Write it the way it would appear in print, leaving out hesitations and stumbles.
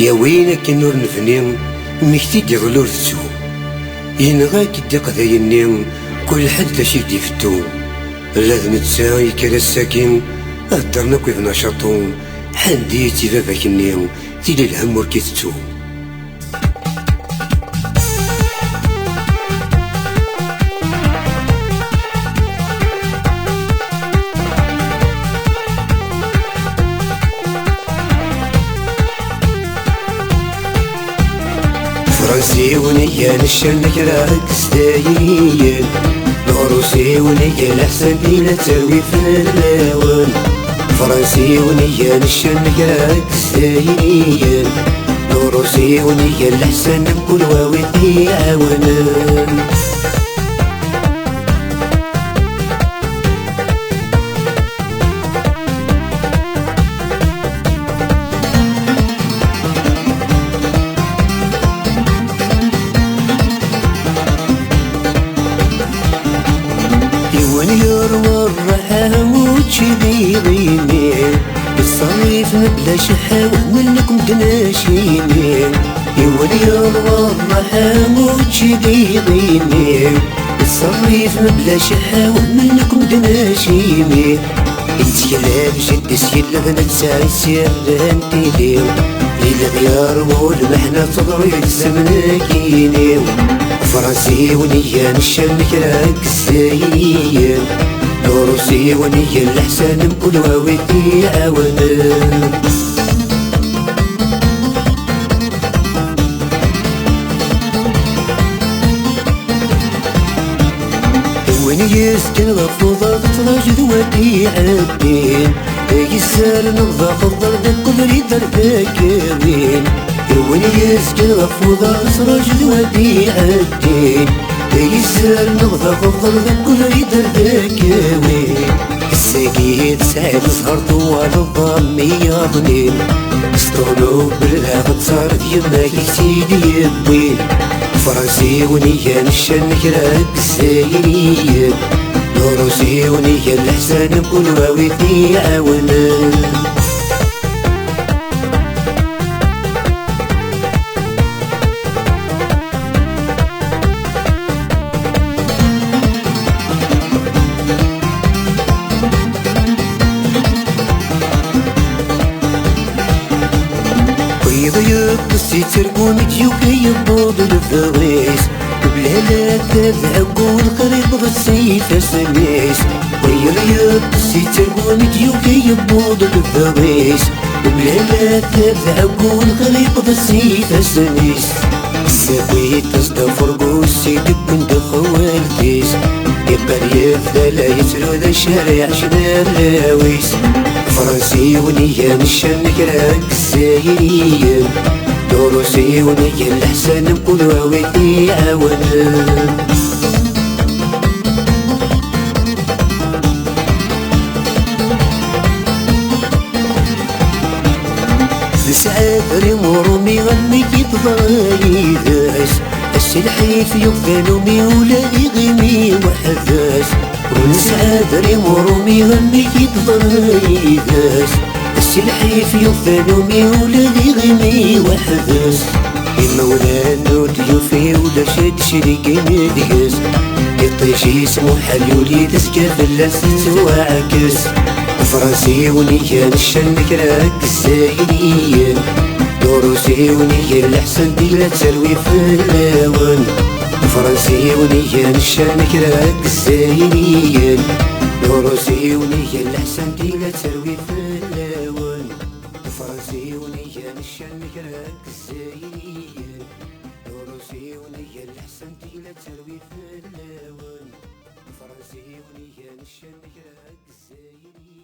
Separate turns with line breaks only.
يا وينك النور نفني مكتي يغلور تسو ينغاك الدق ذايني كل حد تشي ديفتو لازم تساوي كلا الساكن هدرنا كيف نشاطو حندي تبابك النيم تيلي الهم وركيتتو فرنسي ونيا نشنك راك ستايين الروسي ونيا الأحسن بينا تساوي في اللون فرنسي ونيا نشنك راك ستايين الروسي ونيا الأحسن بكل واوي يعاونن يروى الرحام وتشبيضيني بالصيف بلا شحاوة منكم تناشيني يروى الرحام وتشبيضيني بالصيف بلا شحاوة منكم تناشيني السيلة بشد السيلة بنت ساعي السيلة انتي ليلة ديار والمحنة تضوي الزمناكيني فرنسي ونيا نشنك راك السايين روسي ونيا الأحسن بكل واوي يعاونن وين يسكن غفوضة تراجد ودي عابين يسار نغضى خضر بكل ريد الفاكرين وين يسكن غفوضة تراجد ودي عابين يسار نغضى خضر بكل ريد الفاكرين الساقيت سعيد سهر طوال الضامي ياضنين استغلو بالهاغ تصارد يما يسيدي يبوين فرنسي ونيا نشنك راك السايين روسي ونيا الأحسن بكل واوي يعاونن يضيق قصي ترقونك يوكي يبوض الفويس بلا لا تذهب والقريب بالسيف سميس ويضيق قصي ترقونك يوكي يبوض الفويس بلا لا تذهب والقريب بالسيف سميس سويت تصدفر قوسي تكون خوالتيس يبقى يفدى يسرو ذا الشارع شنان لاويس فرنسي ونيا نشنك راك السايين روسي ونيا الأحسن بكل واوي يعاونن سعافري ورومي غني يتضايداش السلحيف يقفلو ميولادي غيمي وحداش ونسعافري ورومي غني يتضايداش السلحيف يقفلو ميولادي غيمي وحداش المولانو تيوفي ولا شاد شريكي مدياس يطيش اسمو حلولي تسكى في اللاسس وعكس فرنسي ونيا نشنك راك السايين روسي ونيا الأحسن بلا تسلوي في اللون فرنسي ونيا نشنك راك السايين روسي ونيا الأحسن بلا تسلوي في اللون فرنسي ونيا نشنك راك السايين روسي ونيا الأحسن بلا تسلوي في اللون فرنسي ونيا نشنك راك السايين